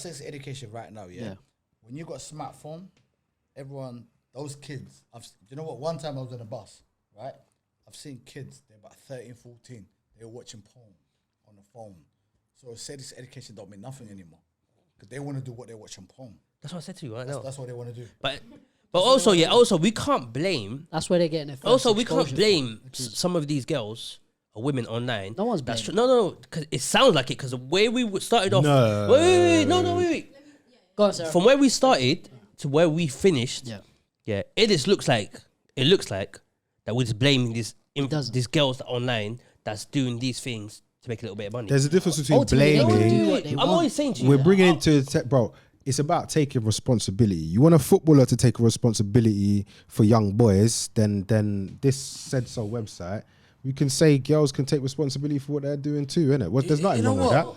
sex education right now, yeah. When you got a smartphone, everyone, those kids, you know what? One time I was on a bus, right? I've seen kids, they're about 13, 14. They're watching porn on the phone. So sex education don't mean nothing anymore. Because they want to do what they watch on porn. That's what I said to you right now. That's what they want to do. But also we can't blame. That's where they're getting it. Also, we can't blame some of these girls or women online. No one's blaming. No, because it sounds like it. Because the way we started off. No. Wait. Go on, Sarah. From where we started to where we finished, it looks like that we're just blaming these girls online that's doing these things to make a little bit of money. There's a difference between Ultimately, they blaming. do what they I'm want. always saying to you, We're bringing it to bro. It's about taking responsibility. You want a footballer to take responsibility for young boys, then this said so website. We can say girls can take responsibility for what they're doing too, innit? Well, there's nothing wrong with that.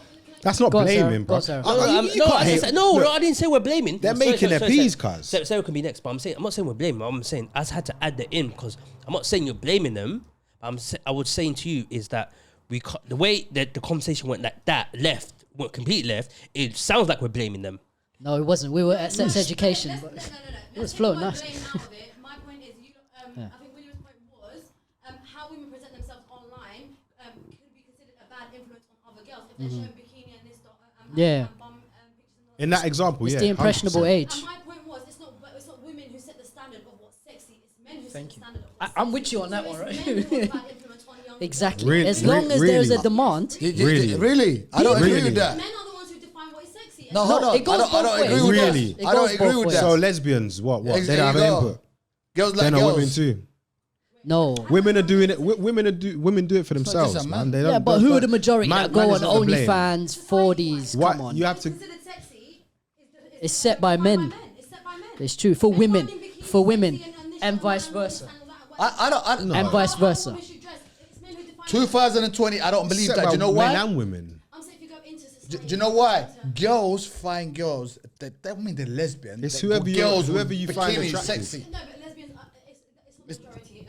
That's not blaming, bro. I didn't say we're blaming. They're making their peas, cuz. Sarah can be next, but I'm not saying we're blaming. I'm saying I had to add that in because I'm not saying you're blaming them. I was saying to you is that the way that the conversation went went complete left. It sounds like we're blaming them. No, it wasn't. We were at sex education. But it was flowing nice. My point is, I think William's point was how women present themselves online could be considered a bad influence on other girls if they're showing bikini and this bum pictures. In that example, it's the impressionable 100%. age. And my point was, it's not women who set the standard of what's sexy. It's men who set the standard of what's I'm with you on that one, Men who right? have a bad influence on young Exactly. Really? As long as there's a demand. Really? I don't agree with that. Men are the ones who define what is sexy. No, hold on. It goes I don't both agree ways. with Really? that. I don't agree with that. So lesbians, what? Ex- They don't have there an you go. input. Girls like They're not girls. women too. No. Women are doing it. Women do it for not just themselves, a man. man. They Yeah, don't, but who are the majority that go on is not to blame. OnlyFans, 40s? What Come on. you have to? Considered sexy It's set by men. It's set by men. It's true. For Men women. finding bikinis For women. sexy and this And shit vice and versa. I don't know. And vice versa. Women should dress. It's men who define 2020, I don't believe Set that. by Do you know men why? and women. I'm saying if you go into Do society. you know why? Girls find girls. That don't mean they're lesbian. It's They're whoever you- girls with whoever you find bikinis attractive. sexy. No, but lesbians, it's not majority.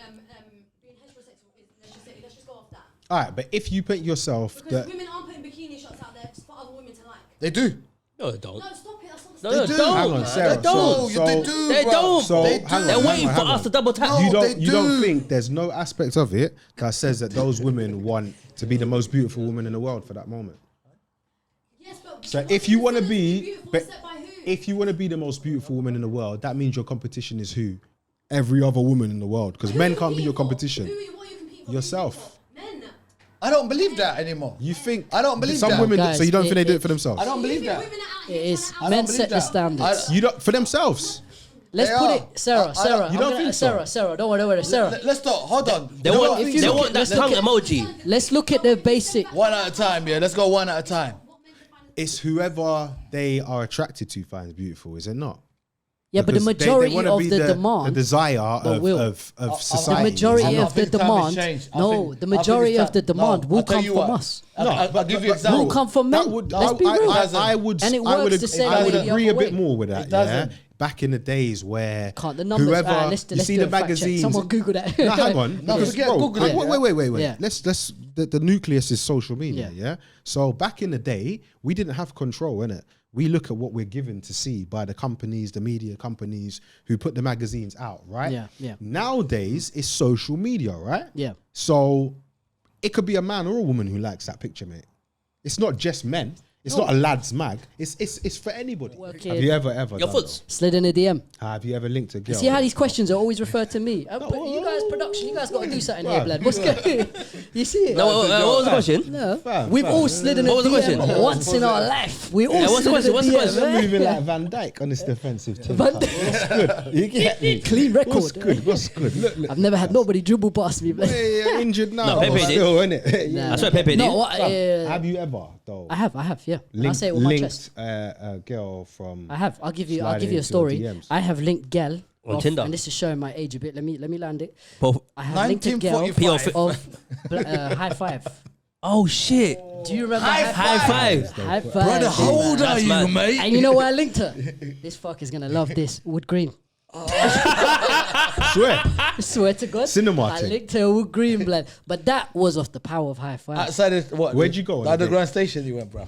Being heterosexual is, let's just go off that. All right, but if you put yourself Because that women aren't putting bikini shots out there for other women to like. They do. No, they don't. No, stop it. That's not No, the they do. don't. hang on, man. Sarah. They don't. No, So- they do. They bro. don't. So They hang do. on, They're hang waiting on, for hang us on. to double tap. No, You they you don't do. think there's no aspect of it that says that those women want to be the most beautiful woman in the world for that moment. Yes, but So what's if you want to considered be, beautiful but is set by who? if you want to be the most beautiful woman in the world, that means your competition is who? Every other woman in the world, because Who men you can't be your compete for? competition. What are you competing for? Yourself. Men. I don't believe that anymore. You think? I don't believe some that. women. Guys, so you don't think they do it- it for themselves? I don't believe You think that. women are out it here is. trying to Men out- believe set the that. standards. You don't for themselves. Let's They put are. it, Sarah. I- you don't think so? Sarah. Don't worry. Sarah. Let's stop. Hold on. They You know want, what? if you they look want at- that let's tongue look at- emoji. Let's look at the basic. One at a time, yeah. Let's go one at a time. It's whoever they are attracted to finds beautiful, is it not? Yeah, but the Because they majority wanna of be the the demand. desire will. of The society. majority I of the think time has demand. changed. I No, think- the I think majority it's of the time- demand no, will I'll tell come you from what. us. I'll give you an Will example. come from men. That would, Let's be real. I would, And it I would, works the same I would way the agree a other bit way. more with that. It doesn't. Yeah, back in the days where Can't the numbers? whoever Let's you see do the a fact check. magazines. Someone Google that. No, hang on. No, because, forget bro, Google it, Wait. Yeah. Let's the nucleus is social media. Yeah. Yeah. So back in the day, we didn't have control in it. We look at what we're given to see by the companies, the media companies who put the magazines out, right? Yeah. Nowadays, it's social media, right? Yeah. So it could be a man or a woman who likes that picture, mate. It's not just men. It's not a lad's mag. It's for anybody. Working. Have you ever Your done foots. Slid in a DM. that? Have you ever linked a girl? See how these questions are always referred to me. But you guys, production, you guys got to do something here, Bruv. blood. What's going? You see it? No, what was the question? No. Fam, We've fam. all slid in a What was the DM question? once in our life. We all what's the slid question? in a What's the DM. question? They're moving like Van Dijk on this defensive team. Van What's good? You get me? Clean record. What's good? What's good? Look. I've never had nobody dribble past me. Blood. Hey, you're injured now. No, Pepe but did. still, innit? Nah. That's what Pepe No, did. what, Have you ever though? I have, yeah. And I say it with my chest. linked a girl from. I have. I'll give you sliding a into story. your DMs. I have linked gal On off- Tinder. and this is showing my age a bit. Let me land it. Both. I have linked a girl 1945. of High Five. Oh shit! Do you remember High five. High Five? Brother, how old That's are you, mad. mate? And you know why I linked her? This fuck is gonna love this. Wood Green. Swear. I swear to God. Cinema I thing. linked her Wood Green, blood. But that was off the power of High Five. Outside of what? Where'd you go on The a underground station you went, bruv.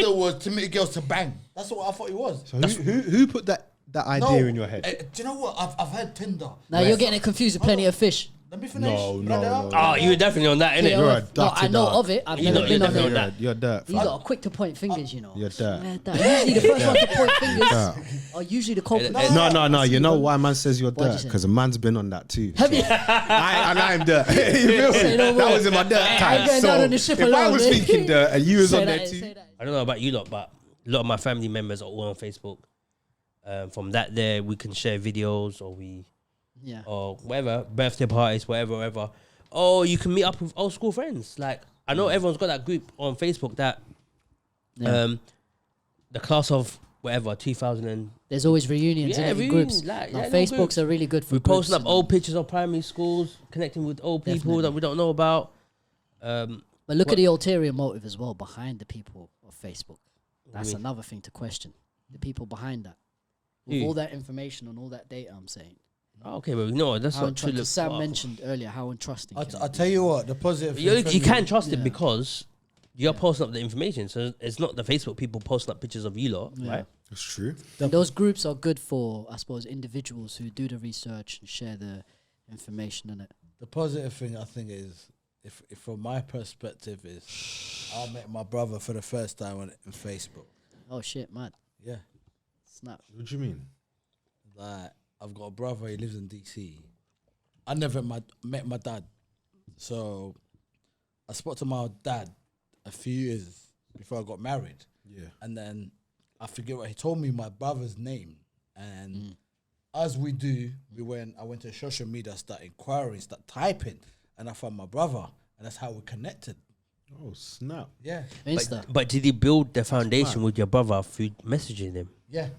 Tinder was to meet girls to bang. That's what I thought it was. So who put that idea in your head? Do you know what? I've heard Tinder. Now you're getting it confused with Plenty of Fish. Let me finish. No, Brother. no, no. Oh, you were definitely on that, innit? Yeah, You're a no, I dirty know dog. of it. I've You never know, been you're on definitely it. on that. You're dirt. You lot are quick to point fingers, you know. You're dirt. Usually the first one to point fingers Dirt. are usually the culprits. No. You know why man says you're Why'd you dirt? say? Because a man's been on that too. Have you? I'm dirt. You feel Say me? no more. That was in my dirt I'm time. going So down on the ship if I alone, was eh? thinking dirt and you was Say on that, there say too. that. I don't know about you lot, but a lot of my family members are all on Facebook. From that there, we can share videos Yeah. or whatever, birthday parties, whatever. Oh, you can meet up with old school friends. Like, I know everyone's got that group on Facebook that Yeah. the class of whatever, 2000 and There's always reunions Yeah, in reunions, groups. like, No, yeah, no Facebooks groups. are really good for we're posting up groups old pictures of primary schools, connecting with old people Definitely. that we don't know about. But look What- at the ulterior motive as well behind the people of Facebook. That's mean? another thing to question. The people behind that. With Who? all that information and all that data, I'm saying. Oh, okay, but no, that's How not true. untrusting. Sam mentioned earlier how untrusting. can I'll it tell be. you what, the positive. You, thing for you me- can trust it Yeah. because you're posting up the information. So it's not the Facebook people posting up pictures of you lot, Yeah. right? That's true. And those groups are good for, I suppose, individuals who do the research and share the information in it. The positive thing I think is, if from my perspective, is I met my brother for the first time on Facebook. Oh shit, man. Yeah, Snap. What do you mean? like I've got a brother. He lives in DC. I never met my dad, so I spoke to my dad a few years before I got married, Yeah. and then I forget what he told me my brother's name, and as we do, I went to social media, start inquiring, start typing, and I found my brother, and that's how we connected. Oh snap! Yeah, Insta. But did he build the foundation with your brother through messaging him? yeah.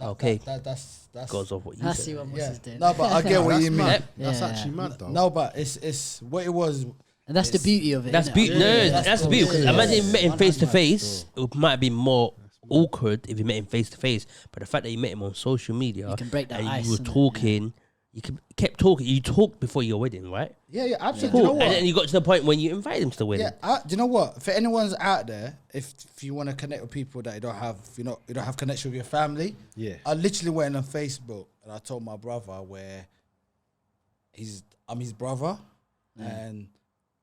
Okay, That's goes off what you I said. see what yeah. Moses did. No, but I get what you mean. Mad. That's Yeah. actually mad though. No, but it's what it was. And that's the beauty of it. That's innit? beautiful. Yeah, No, that's cool. beautiful. Because Yeah, imagine yeah, if you met him yeah. face to face, it might be more awkward if you met him face to face. But the fact that you met him on social media, You can break that and ice, you were innit? talking, you kept talking. You talked before your wedding, right? Yeah, absolutely. Cool. You know And what? then you got to the point when you invited him to the wedding. Yeah, do you know what? For anyone's out there, if you want to connect with people that you don't have, you don't have connection with your family. Yeah. I literally went on Facebook and I told my brother where I'm his brother, and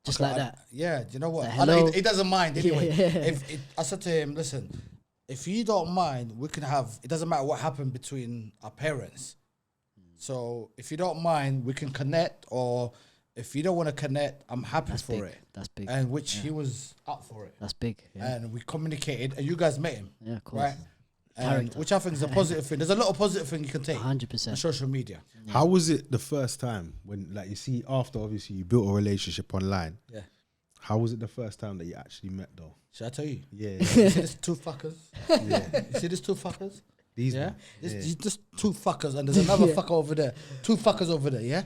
Just okay, like that. Yeah, do you know what? Like, I know hello? he doesn't mind anyway. Yeah. I said to him, listen, if you don't mind, we can have. It doesn't matter what happened between our parents. So if you don't mind, we can connect, or if you don't want to connect, I'm happy That's for big. it. That's big. And which he was up for it. That's big. Yeah. And we communicated, and you guys met him, Yeah, of course. right? And Character. which I think is a positive thing. There's a lot of positive thing you can take on 100%. social media. How was it the first time when, like, you see, after obviously you built a relationship online? Yeah. How was it the first time that you actually met though? Should I tell you? Yeah. You see these two fuckers? Yeah. You see these two fuckers? These. Yeah? man. These just two fuckers, and there's another fucker over there. Two fuckers over there, yeah?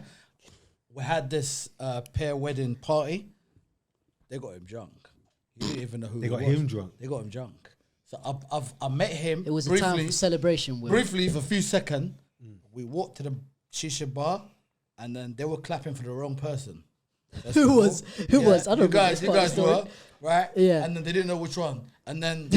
We had this pair wedding party. They got him drunk. You didn't even know who They he got was. him drunk. They got him drunk. So I met him It was a briefly, time for celebration. Will. briefly for a few seconds. We walked to the shisha bar, and then they were clapping for the wrong person. That's Who cool. was? Who was? I don't you know guys, this you part of guys the story. were right. Yeah. And then they didn't know which one. And then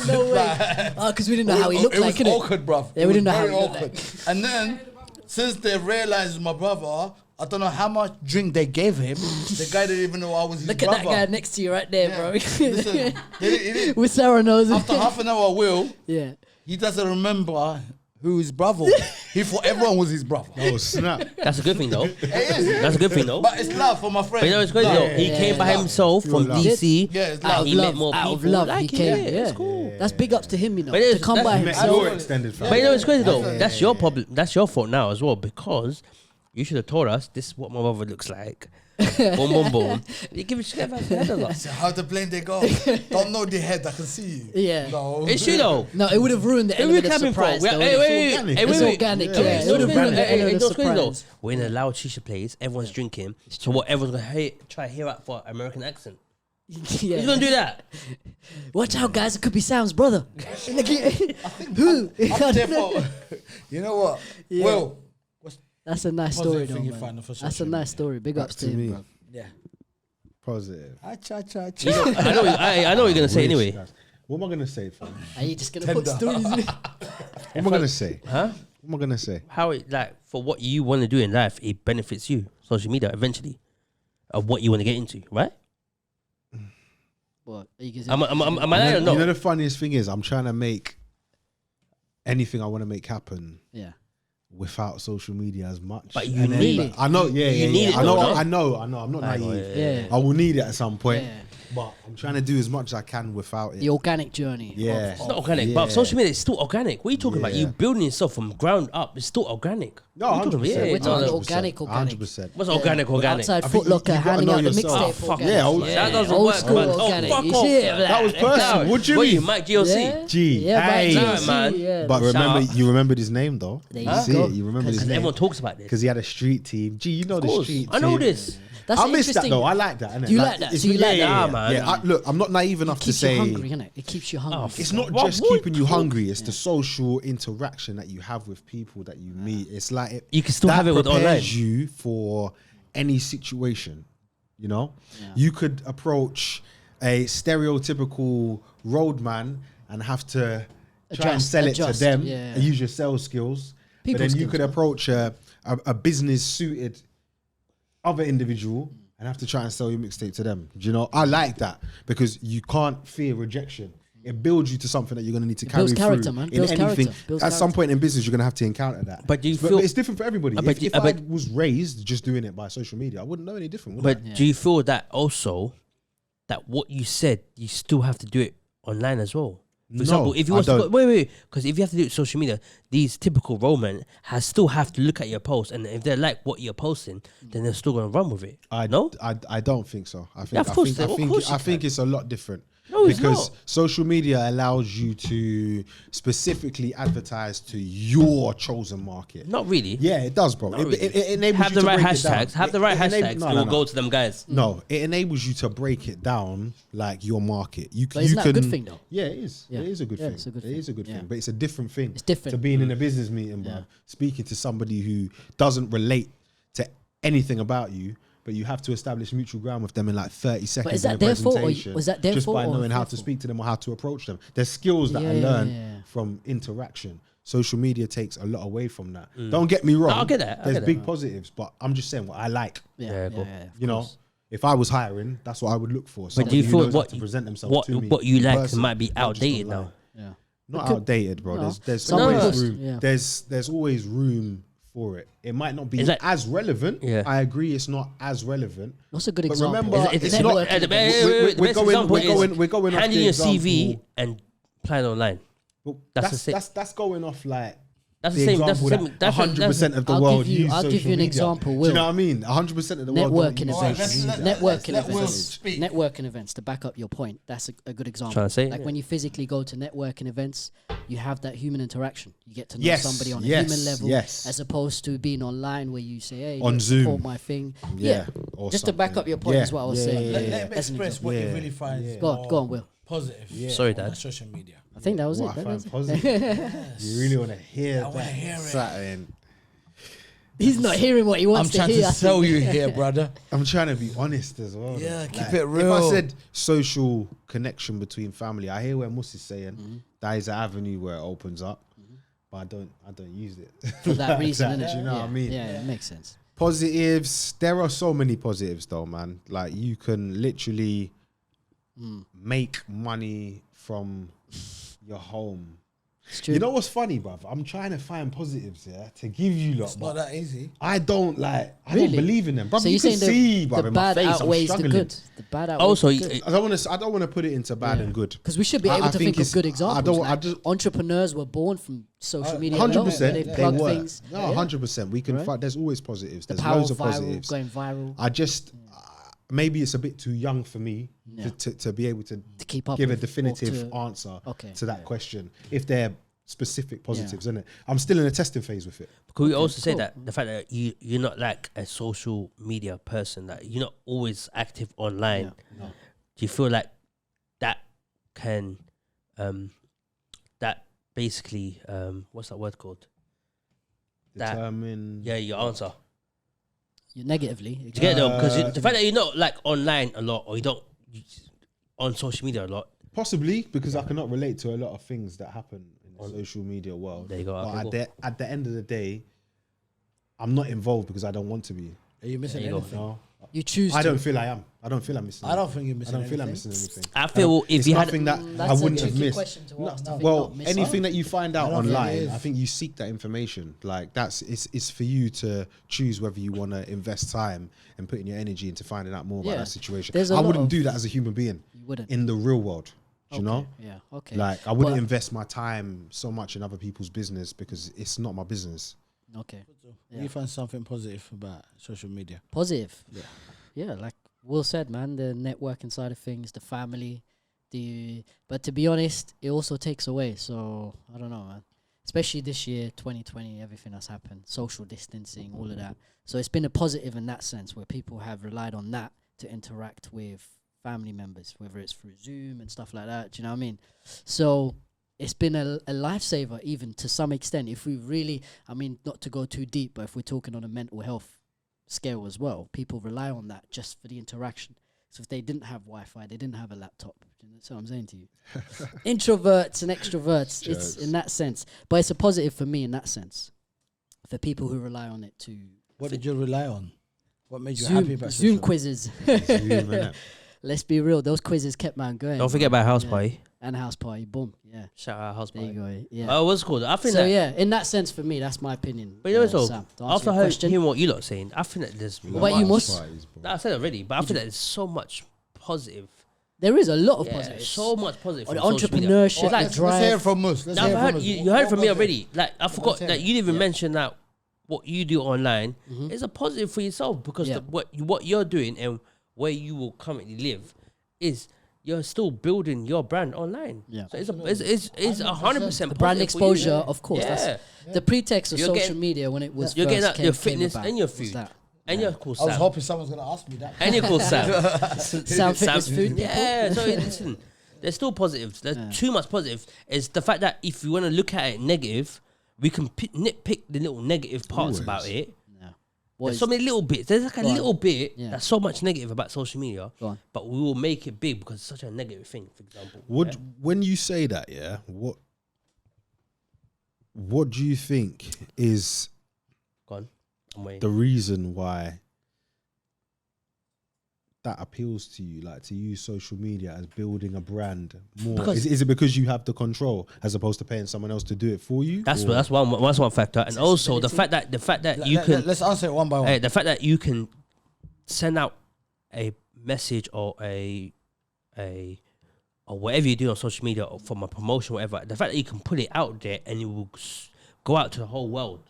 No way. like, Oh, because we didn't know how he looked it like. was innit? awkward, bruv. Yeah, It we was didn't know how very he looked awkward. like. And then since they realized it was my brother, I don't know how much drink they gave him. The guy didn't even know I was his Look brother. at that guy next to you right there, Yeah. bro. Listen, he didn't- With Sarah knows. after half an hour, Yeah. he doesn't remember who his brother. He thought everyone was his brother. Oh snap! That's a good thing, though. It is. That's a good thing, though. But it's love for my friend. But you know what's crazy, though? He came by himself from love. DC. Yeah, it's and love. he met more out people. of love, like he him. came. Yeah, Yeah, it's cool. That's big ups to him, you know. But it To is- come by that's- Met himself. your extended family. But you know what's crazy, though? Yeah. That's your problem. That's your fault now as well, because you should have told us this is what my brother looks like. Boom, boom, boom. You give a shit about the head of us. So how the plane they go? Don't know the head. I can see you. Yeah. No. It's true, though. No, it would have ruined the Who we element of clapping for? surprise. though, Hey, innit? wait, organic. hey, It's wait, organic, wait. yeah. Hey, It would have hey, ruined the hey, element of don't crazy, though. surprise. We're in a loud shisha place. Everyone's drinking. So what? Everyone's gonna try to hear out for American accent. Yeah. Who's gonna do that? Watch out, guys. It could be Sam's brother. Who? I'm there for- you know what? Yeah. Well, what's That's a nice Positive story, thing though, you man. find for That's a social nice media. story. Big Back ups to to him, me. bro. yeah. Positive. Cha cha cha. You know, I know what you're gonna say anyway. What am I gonna say, fam? Are you just gonna put Tender. stories in it? What am I gonna say? Huh? What am I gonna say? How it like for what you want to do in life, it benefits you. social media eventually of what you want to get into, right? What? You Am I You know the funniest thing is I'm trying to make anything I want to make happen Yeah. without social media as much. But you And then, need like, it. I know, You need it I know, though, I know. I'm not I know, naive. Yeah. I will need it at some point, Yeah. but I'm trying to do as much as I can without it. The organic journey. Yeah. It's not organic, Yeah. but social media is still organic. What are you talking about? Yeah. You building yourself from ground up. It's still organic. No, What are you talking about? 100%. Yeah, We're talking no, no. organic. 100%. What's organic? Outside I Foot think Locker, you gotta handing know out the yourself. mixtape. Fuck organic. yeah, old- That doesn't Old work, school man. Oh, organic. fuck You off. see it? That was personal. What do you What mean? you, Mike GLC? Yeah. G. Yeah, Hey. Mike Nah, GLC, man. yeah. But Shout remember, out. you remembered his name though. There You you see go. it. You remembered his Because name everyone talks about this. because he had a street team. Gee, you know Of the course. street. I know team. this. That's I miss that interesting. though. I like that. Innit? Do you like that? it's- So you like yeah, that? Nah, man. Yeah, look, I'm not naive enough It to keeps say you hungry, innit? It keeps you hungry. it's not What just would- keeping you hungry. It's the social interaction that you have with people that you meet. It's like You can still that have it with prepares online. you for any situation. You know, Yeah. you could approach a stereotypical roadman and have to try and Adjust, sell it adjust, to them yeah. and use your sales skills. People but then you skills, could man. approach a business suited other individual and have to try and sell your mixtape to them. Do you know? I like that because you can't fear rejection. It builds you to something that you're going to need to carry builds character, through man. in Builds anything. character. Builds At some character. point in business, you're going to have to encounter that. But do you feel- it's different for everybody. But If I I bet- was raised just doing it by social media, I wouldn't know any different. Would But I? do you feel that also that what you said, you still have to do it online as well? For No, example, if you I want to go, don't. wait, because if you have to do it social media, these typical roman has still have to look at your post, and if they like what you're posting, then they're still gonna run with it. I no, I don't think so. I think Yeah, of course I they- of think course you I think can. it's a lot different. No, it's because not. social media allows you to specifically advertise to your chosen market. not really. Yeah, it does, bro. Not It, really. it enables Have you the to right break it down. hashtags. Have the right It hashtags. no, It no, will no. go to them guys. No, it enables you to break it down like your market. You, But you isn't that a can, good thing, though? Yeah, it is. Yeah. It is a good Yeah, thing. it's a good It thing. is a good Yeah. thing, but it's a different thing. It's different. to being in a business meeting, bro. Yeah. Speaking to somebody who doesn't relate to anything about you, but you have to establish mutual ground with them in like 30 seconds. is that in a their fault or presentation was that their just fault by or knowing how their to fault? speak to them or how to approach them? There's skills that I Yeah, learned yeah. from interaction. Social media takes a lot away from that. Don't get me wrong. I get that, I There's get big that. positives, but I'm just saying what I like. Yeah, cool. of You know, course. if I was hiring, that's what I would look for. But do Somebody you who feel knows how what to present themselves to me what you in like person, might be not just outdated online. now? Yeah. Not It could- outdated, bro. no. There's Some always posts, room. yeah. There's always room for it. It might not be Is that- as relevant. Yeah. I agree, it's not as relevant. What's a good But example? remember, Is it- it's is it- not- the best we're example is we're going off handing the your CV example. and applying online. Well, That's the same. that's going off like That's the the same. That's the example same. that That's 100% of the I'll world give you- use I'll give social you an media. example, Do Will. you know what I mean? 100% of the world don't Networking use Alright, events. social let's- media. let's- Networking let Will events. speak. Networking events to back up your point. That's a good example. Trying to say, like yeah. when you physically go to networking events, you have that human interaction. You get to know Yes, somebody on a yes, human level, yes. as opposed to being online where you say, "Hey, On let's Zoom. support my thing." Yeah, or just to back something. up your point Yeah, is what I was yeah, saying. yeah, Let yeah. him As an express what example. he really finds. Yeah. Go on, Will. Positive. Sorry, on Dad. the social media. I think that was What it. I That was find it. positive. You really want to hear I wanna that? hear it. Something. He's not hearing what he I'm wants to trying hear. to I sell think. you here, brother. I'm trying to be honest as well. Yeah, though. keep Like, it If real. I said social connection between family, I hear where Mus is saying Mm-hmm. that is an avenue where it opens up, but I don't use it For that reason, Do innit? you know yeah. what I mean? Yeah, it makes sense. Positives. There are so many positives though, man. Like you can literally make money from your home. It's true. You know what's funny, bruv? I'm trying to find positives here to give you lot, It's not but that easy. I don't like. I Really? don't believe in them, bruv. So You you're can saying see, bruv, the in my bad face, I'm outweighs the struggling. good. The bad outweighs Also, the you- good. I don't want to put it into bad and good. Because we should be I- able I to think think of it's- good I examples. don't- I like just- entrepreneurs were born from social media. 100%. They They plug were. things. No, Yeah. 100%. We can. Right? There's always positives. The There's power loads of of viral, positives. going viral I just maybe it's a bit too young for me Yeah. to be able to to keep up. give a with or definitive to- answer Okay. to that question. If they're specific positives, isn't it? I'm still in a testing phase with it. Could we also say cool. that the fact that you're not like a social media person, that you're not always active online, Yeah. do you feel like that can that basically what's that word called? That- Determine. Yeah, your answer. You negatively. Do you get it? Because the fact that you're not like online a lot, or you don't on social media a lot. Possibly because I cannot relate to a lot of things that happen in the social media world. There you go, But okay, at, cool. at the end of the day, I'm not involved because I don't want to be. Are you missing There you go. anything? No, You choose. I to. don't feel I am. I don't feel I'm missing. I don't think you're missing I don't feel I'm anything. missing anything. I feel if It's you had nothing that I That's a wouldn't have tricky missed. question to ask. I think Well, not missing. anything that you find out I don't think it online, is. I think you seek that information. Like it's for you to choose whether you want to invest time and putting your energy into finding out more about Yeah. that situation. There's a I lot wouldn't of- do that as a human being You wouldn't. in the real world. Do you know? Yeah. Okay. Like I wouldn't But- invest my time so much in other people's business because it's not my business. Okay. You find something positive about social media. Positive. Yeah. Yeah, like Will said, man, the networking side of things, the family, but to be honest, it also takes away. So I don't know, man. Especially this year, 2020, everything that's happened, social distancing, all of that. So it's been a positive in that sense, where people have relied on that to interact with family members, whether it's through Zoom and stuff like that. Do you know what I mean? So it's been a lifesaver, even to some extent. If we really, I mean, not to go too deep, but if we're talking on a mental health scale as well, people rely on that just for the interaction. So if they didn't have Wi-Fi, they didn't have a laptop. That's what I'm saying to you. Introverts and extroverts, it's in that sense. But it's a positive for me in that sense. For people who rely on it to What did you rely on? What made you happy Zoom, about Zoom social quizzes. Zoom, innit? Let's be real, those quizzes kept man going. Don't forget about house Yeah. party. And house party, boom, yeah. Shout out house There you party. go, yeah. Oh, what's it called? I think So that. yeah, in that sense, for me, that's my opinion. But you know, so Sam, to answer after your question. hearing what you lot saying, I think that there's. What about you, much- Mus? Parties, bro. Nah, I said it already, but I think that there's so much positive. There is a lot of Yeah, positives. so much positive. Or from the social media. entrepreneurship, Like, let's hear it from Mus. Let's Now, hear it I've from heard, Mus. you heard it from me What was it? already. Like I forgot hear that it. you didn't even Yeah. mention that what you do online is a positive for yourself because Yeah. what you're doing and where you will currently live is you're still building your brand online. Yeah. So it's 100% The brand exposure, of course. Yeah. That's the pretext of You're social getting- media when it was You're getting first out your came fitness about, and your was food that. and your cool I was Sam hoping someone's gonna ask me that. and your cool Sam. Sam fitness food. Yeah. So listen, there's still positives. There's too much positives. It's the fact that if you want to look at it negative, we can nitpick the little negative parts Always. about it. Yeah. There's so many little bits. There's like a Go on. little bit Yeah. that's so much negative about social media, Go on. but we will make it big because it's such a negative thing. For example, Would yeah? when you say that, what do you think is Go on. I'm waiting. the reason why that appeals to you, like to use social media as building a brand more? Because- Is it because you have the control as opposed to paying someone else to do it for you? That's Or- that's one factor, and also the fact that you can Let's answer it one by one. the fact that you can send out a message or or whatever you do on social media or from a promotion, whatever. The fact that you can put it out there and it will go out to the whole world.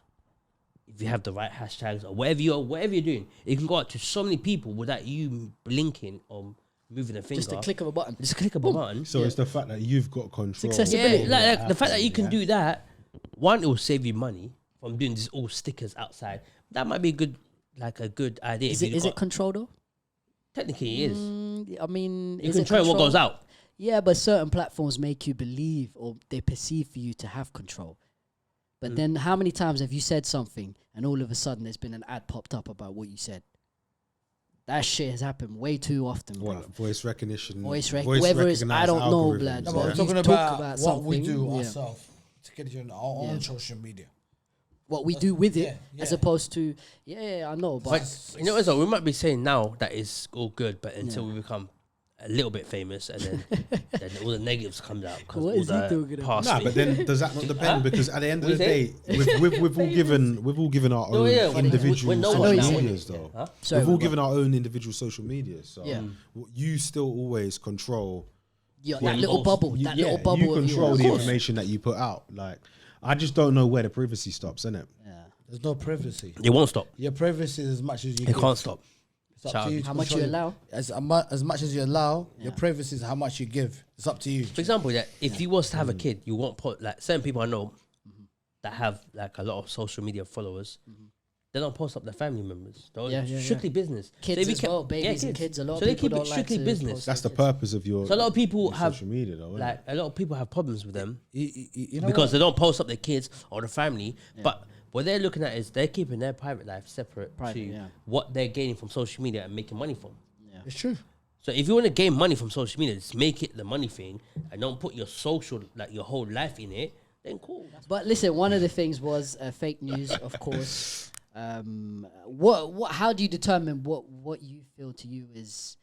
If you have the right hashtags or whatever you're doing, it can go out to so many people without you blinking or moving a finger. Just a click of a button. Just a click of a button. So it's the fact that you've got control. accessibility. Yeah, over like the fact that you can happening, do that, one, it will save you money from doing these all stickers outside. That might be a good idea. Is if it you is got- it control though? Technically, it is. I mean, You is it control what goes out. Yeah, but certain platforms make you believe or they perceive for you to have control. But then how many times have you said something and all of a sudden there's been an ad popped up about what you said? That shit has happened way too often, bro. What, voice recognition, Whether it's, I don't know, algorithms, blood. No, Yeah. but we're You've talking talked about, about what we something, do yeah. ourselves to get you on our own social media. What we do with it, Yeah, as yeah. opposed to, I know, but But you know what? So we might be saying now that it's all good, but until we become a little bit famous, and then all the negatives comes out. 'cause What all is he the talking about? past Nah, thing- but then does that not depend? Because at the end of What the is day, we've all given our No, own yeah, when individual no social one now, medias, yeah. though. Huh? Sorry, We've all what? given our own individual social medias. So Yeah. you still always control. that little bubble, You, that yeah, little bubble. you of control yours. the Of course. information that you put out. Like, I just don't know where the privacy stops, innit? Yeah. There's no privacy. It won't stop. Your privacy is as much as you It give. can't stop. It's up Shout to you out. to How much control you it. allow? As much as you allow, your Yeah. privacy is how much you give. It's up to you. For example, that if you was to have a kid, you won't put like certain people I know that have like a lot of social media followers. They don't post up their family members. They're Yeah, yeah, strictly business. Kids if you as kept- well, babies and kids. A lot So of they people keep it don't like strictly to business. post That's the kids. purpose of your. So a lot of people your have social media, though. Innit? like a lot of people have problems with them You know because what? they don't post up their kids or the family. But what they're looking at is they're keeping their private life separate Private, to yeah. what they're gaining from social media and making money from. It's true. So if you want to gain money from social media, just make it the money thing and don't put your social, like your whole life in it, then cool. But listen, one of the things was fake news, of course. What? How do you determine what you feel to you is?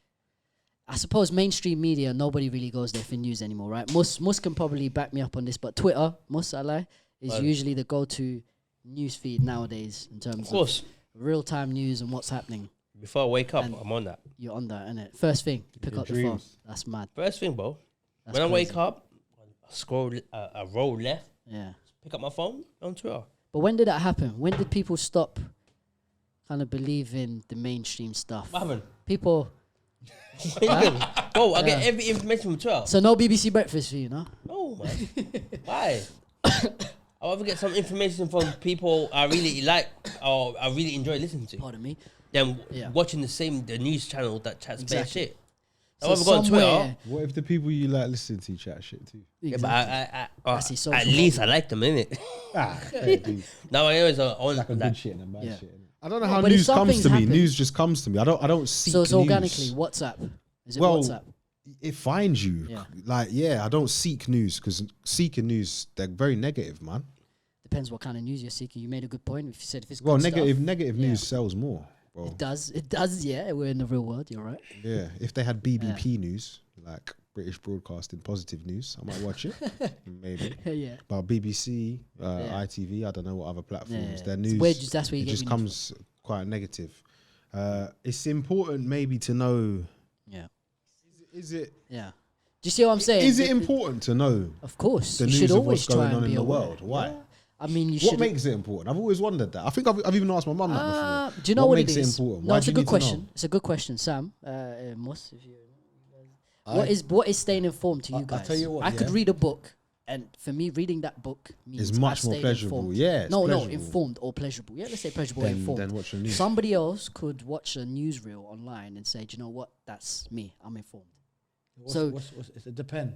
I suppose mainstream media, nobody really goes there for news anymore, right? Mus can probably back me up on this, but Twitter, I lie, is usually the go-to news feed nowadays in terms of real-time news and what's happening. Before I wake up, And I'm on that. You're on that, innit? First thing, you pick Your up the phone. dreams. That's mad. First thing, bro. That's When I crazy. wake up, I scroll, I roll left, Yeah. pick up my phone on Twitter. But when did that happen? When did people stop kind of believing the mainstream stuff? What happened? People... Bro, I get every information from Twitter. So no BBC breakfast for you, no? No, man. Why? I'll ever get some information from people I really like or I really enjoy listening to. Pardon me. Then Yeah. watching the news channel that chats bad Exactly. shit. So I'll ever go on somewhere- Twitter. What if the people you like listening to chat shit too? Yeah, Exactly. but That's his social at least I like them, innit? Fair dues. Now I know it's on Like a that. good shit and a bad Yeah. shit. innit? I don't know No, how but if news comes something's to me. happened- News just comes to me. I don't seek So it's news. organically WhatsApp. Is it Well, WhatsApp? it finds you. Yeah. I don't seek news because seeking news, they're very negative, man. Depends what kind of news you're seeking. You made a good point. If you said if it's Well, good stuff, negative Yeah. news sells more, bro. it does. It does. Yeah, we're in the real world. You're right. Yeah, if they had BBP news, like British Broadcasting Positive News, I might watch it, maybe. Yeah. But BBC, Yeah. ITV, I don't know what other platforms. Yeah. Their It's news, where that's where you it get just your news comes quite negative. It's important maybe to know. Yeah. Is it? Yeah. Do you see what I'm saying? Is it important to know Of course. the You news should of always what's try going and on be in the aware. world? Why? Yeah. I mean, you What should. makes it important? I've always wondered that. I think I've even asked my mum that before. Do you know what makes it is? important? No, Why it's do a you good need to know? question. It's a good question, Sam. Mus, if you. What is staying informed to you I'll guys? tell you what, I could yeah. read a book, and for me, reading that book means It's much I more stayed pleasurable. informed. Yeah, it's no, pleasurable. informed or pleasurable. Yeah, let's say pleasurable or informed. Then watch the news. Somebody else could watch a newsreel online and say, "Do you know what? That's me. I'm informed." It depends.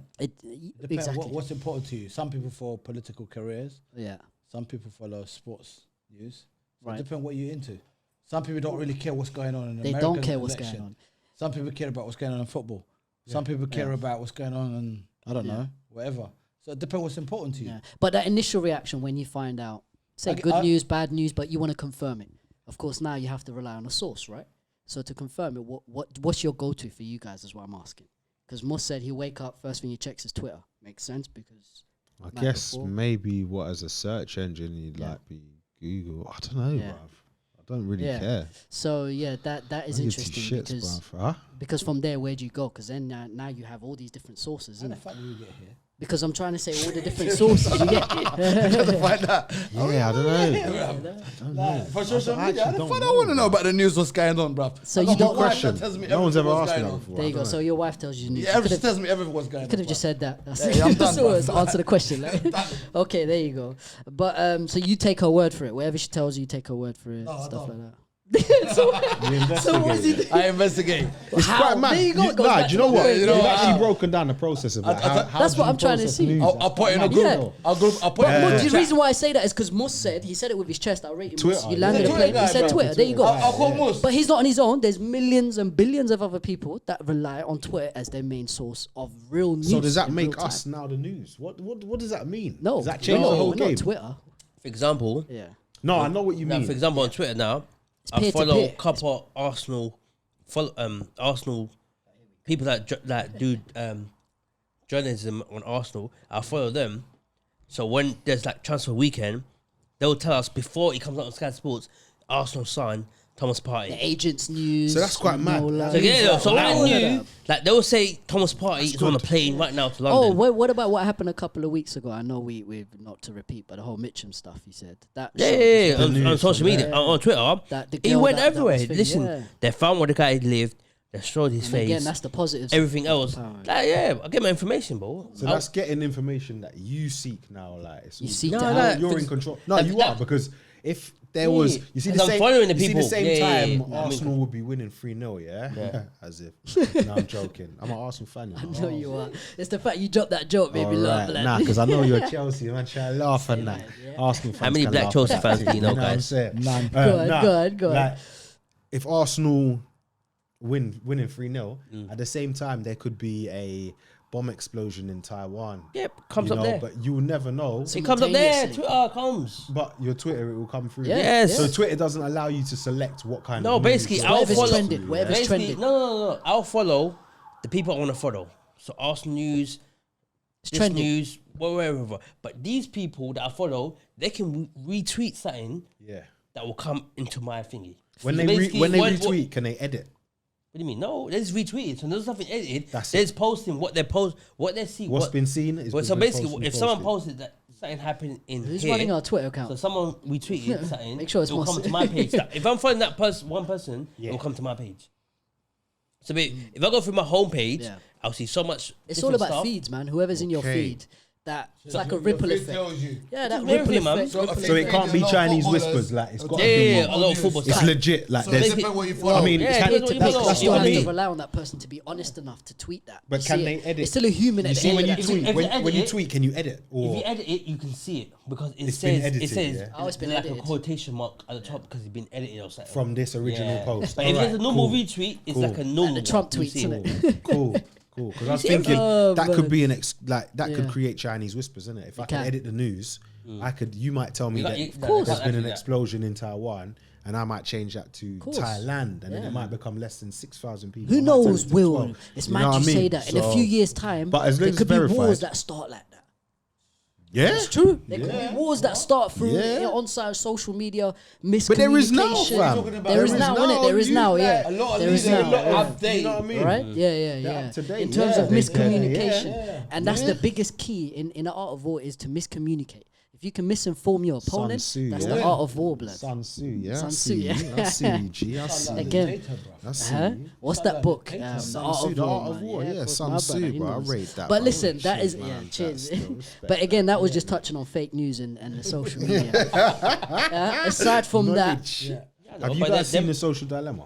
Exactly. What's important to you? Some people follow political careers. Yeah. Some people follow sports news. So Right. It depends what you're into. Some people don't really care what's going on in They American don't care what's election. going on. Some people care about what's going on in football. Some people care about what's going on in, I don't know, whatever. So it depends what's important to you. Yeah. But that initial reaction when you find out, say I- good I- news, bad news, but you want to confirm it. Of course, now you have to rely on a source, right? So to confirm it, what's your go-to for you guys is what I'm asking. Because Moss said he'll wake up, first thing he checks is Twitter. Makes sense because I night guess before. maybe what as a search engine you'd Yeah. like be Google. I don't know, Yeah. bruv. I don't really Yeah. care. So yeah, that is I give two interesting shits, because bruv. Huh? because from there where do you go? Because then now you have all these different sources, How isn't the it? fuck did we get here? Because I'm trying to say all the different sources you get. Find out. Yeah, I don't know. For social I media, actually I don't want to know, know about the news, what's going on, bruv. So I you got don't- my wife Question. that tells me No one's everything ever what's asked me going that on. before. There you I go. don't So know. your wife tells you news. Yeah, she tells me everything what's going on. Could have bruv. just said that. That's Yeah, I'm done, so bruv. as to answer the question. Like. Okay, there you go. But so you take her word for it. Whatever she tells you, you take her word for it. No, I stuff don't. like that. So what's he I investigate. It's How? quite mad. There you go. It goes Nah, back do you to know my what? point. You know You've what? actually broken down the process of like how That's do what you I'm trying to process see. news? I'll put it in a Yeah. group. I'll put it But in a the chat. reason why I say that is because Moss said he said it with his chest. I'll rate him. Moss. Twitter, You landed yeah. a plane. Twitter He guy, said bro. Twitter. There you go. I'll call Moose. But he's not on his own. There's millions and billions of other people that rely on Twitter as their main source of real news. So does that in make real us time. now the news? What does that mean? No. Does that change no, the whole we're game? not Twitter. For example, Yeah. No, I know what you now, mean. for example, on Twitter now, I peer to follow peer. a couple Arsenal people that do journalism on Arsenal. I follow them. So when there's like transfer weekend, they'll tell us before it comes out on Sky Sports, Arsenal signed Thomas Partey. The agents' news. So that's quite mad. So yeah, so I all of knew, that. like they'll say Thomas Partey is on a plane right now to Oh, London. what about what happened a couple of weeks ago? I know we not to repeat, but the whole Mitchum stuff. He said that. Yeah, showed- yeah, yeah, The on news social from media, there. on Twitter. That the He girl went that everywhere. was thing, Listen, yeah. they found where the guy lived. They showed his And face. again, that's the positives. Everything else. Power. Like, yeah, I get my information, bro. So that's getting information that you seek now. Like it's You all- seek No, to no, help. you're in control. No, That- you that- are because if there was, you see the 'Cause I'm same, following the you see people. the same Yeah, yeah, time yeah. I mean- Arsenal would be winning 3-0, yeah? As if. No, I'm joking. I'm an Arsenal fan. You know. I know you are. It's the fact you dropped that joke made me laugh. Alright, Like. nah, because I know you're Chelsea, man. Try to laugh at that. Arsenal fans. How many can black laugh Chelsea at fans that do you know, what I'm guys? saying? None. Go on. Like, if Arsenal winning 3-0, at the same time there could be a bomb explosion in Taiwan. Yep, comes you up know, there. But you will never know. It comes up there. Simultaneously. Twitter comes. But your Twitter, it will come through. Yeah. Yes. So Twitter doesn't allow you to select what kind No, of news basically, or I'll Whatever's follow. trending, whatever's Basically, trending. no. I'll follow the people I want to follow. So Arsenal news, It's this trending. news, wherever. But these people that I follow, they can retweet something Yeah. that will come into my thingy. When So they basically, retweet, can they edit? What do you mean? No, there's retweeted. So there's nothing edited. That's There's posting what they post, what they see. What's what, been seen is well, so been basically, posted, if someone posted. posted that something happened in Who's here, running our Twitter account? so someone retweeted something, Make sure it's it will more come to my page. If I'm following that one person, Yeah. it will come to my page. So if I go through my homepage, Yeah. I'll see so much. It's all different about stuff. feeds, man. Whoever's in your Okay. feed, it's like a ripple Your feed effect. tells you. Yeah, that Just ripple everything, man. effect. So ripple if So it effect. can't be There's Chinese footballers. whispers. Like it's got Yeah, to be. a lot of football It's stuff. legit. Like So there's. it depends what you follow. I mean, Yeah, can, it is what you But follow. you that's still what I have to mean. rely on that person to be honest enough to tweet that. But You can see they it? edit? It's still a human You at the see end when you of that. tweet, If you edit when you it- tweet, can you edit? If Or you edit it, you can see it because it It's been says edited, yeah? Oh, it's been like edited. a quotation mark at the top because it's been edited or something. from this original Yeah. post. But if Alright, there's a normal cool. retweet, it's Cool. like a normal. Like the Trump one. You tweets, see innit? it. Cool. Because I was see thinking everything? that Oh, could man. be that Yeah. could create Chinese whispers, isn't it? If I can can. edit the news, I could. You might tell me You got- that you- no, course. there's been an that. explosion in Taiwan, and I might change that to Course. Thailand, and then Yeah. it might become less than 6,000 people. Who I might turn knows, it to Will? 12. It's You know mad what you I say mean? that. In a So- few years' time, But as long there as could be it's wars verified. that start like that. Yeah, It's true. There could be wars that start through Yeah. on social media miscommunication. but there is now, fam. There is now, innit? There is now, yeah. A lot of There is leaders, now, a lot yeah. of updates. You know what I mean? Right? Yeah. They're up to date, In terms yeah. of They- miscommunication. yeah. And that's the biggest key in the art of war is to miscommunicate. If you can misinform your opponent, Tzu, that's yeah. the art of war, blood. Sun Tzu, yeah. Sun I Tzu, see yeah. you. I see you, G. I see you. Again. I see Huh? you. What's that book? The Sun Art Tzu, of the War. Art of man. War, yeah, of course, Sun my Tzu, brother, he bro, I knows. rate that, But bro. listen, that Cheers, is man. cheers. That's still respect. But again, that was just touching on fake news and the social media. Aside from Knowledge. Yeah, Have no, you but guys them- seen The Social Dilemma?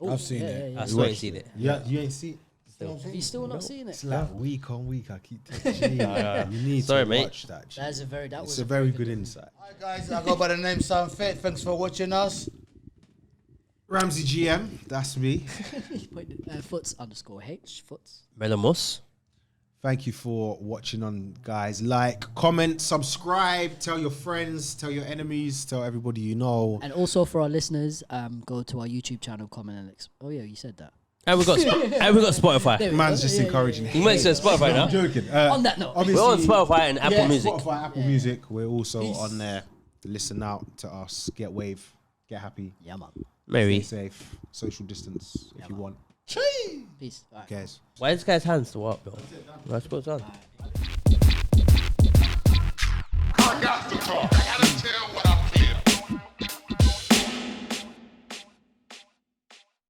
I've seen it. I still ain't seen it. Yeah, you ain't seen it? Have you still not seen it? It's like week on week. I keep telling you, you need Sorry, to mate. watch that. G. That was It's a very good insight. Hi guys, I go by the name Sam Fit. Thanks for watching us. Ramsey GM, that's me. Foots_H. Foots. Melamos. Thank you for watching on, guys. Like, comment, subscribe, tell your friends, tell your enemies, tell everybody you know. And also for our listeners, go to our YouTube channel, comment and oh yeah, you said that. And we got Spotify. There we Man's go. just Yeah, encouraging You might say Spotify now. I'm joking. On that note, We're on Spotify and Apple Yeah. Music. Spotify, Apple Music. We're also on there. Listen out to us. Get wave. Get happy. Yeah, man. Maybe. Stay safe. Social distance if you want. Peace. All right. Guys. Why is this guy's hands still up, bro? What's supposed on? I got to talk. I gotta tell what